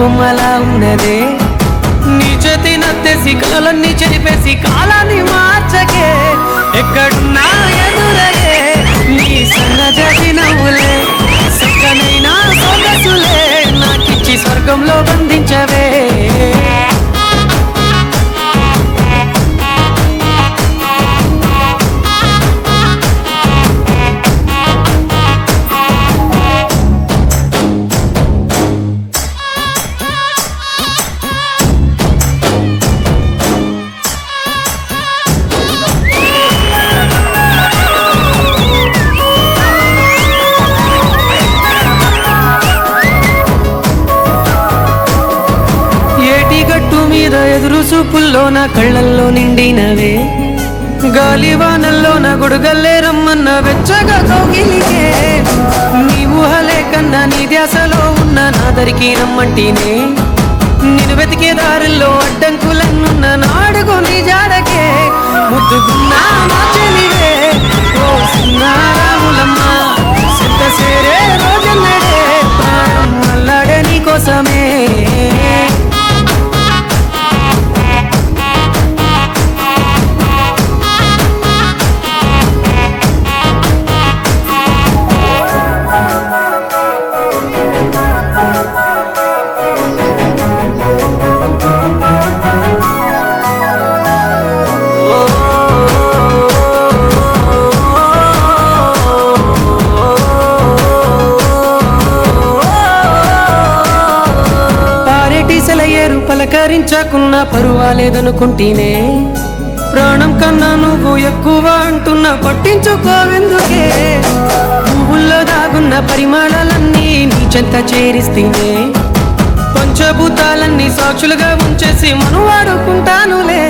బొమ్మలా ఉన్నదే నీ చేతి నత్తేసి కలలన్నీ చెరిపేసి కాలాన్ని మార్చకే ఎక్కడున్నా ఎదురగే నీ సన్నజాతి నవ్వులే సక్కనైనా సొగసులే నాకిచ్చి స్వర్గంలో బంధించవే గట్టు మీద ఎదురు చూపుల్లో నా కళ్ళల్లో నిండినవే గాలివానల్లో నా గొడుగల్లే రమ్మన్న వెచ్చగా కౌగిలికే నీ ఊహలే కన్నా నీ ధ్యాసలో ఉన్న నా దరికి రమ్మంటేనే నేను వెతికే దారుల్లో అడ్డంకులన్నున్న నాడుగు నీ జాడకే ముద్దుకున్నా నా చెలివే ఓ సిన్నారాములమ్మ సింత సేరే రోజన్నడే ప్రాణం అల్లాడే నీ కోసమే సెలయేరు పలకరించకున్నా పరువాలేదనుకుంటేనే ప్రాణం కన్నా నువ్వు ఎక్కువ అంటున్నా పట్టించుకోవెందుకే పువ్వుల్లో దాగున్న పరిమాణాలన్నీ నీ చెంత చేరిస్తేనే పంచభూతాలన్నీ సాక్షులుగా ఉంచేసి మనువాడుకుంటానులే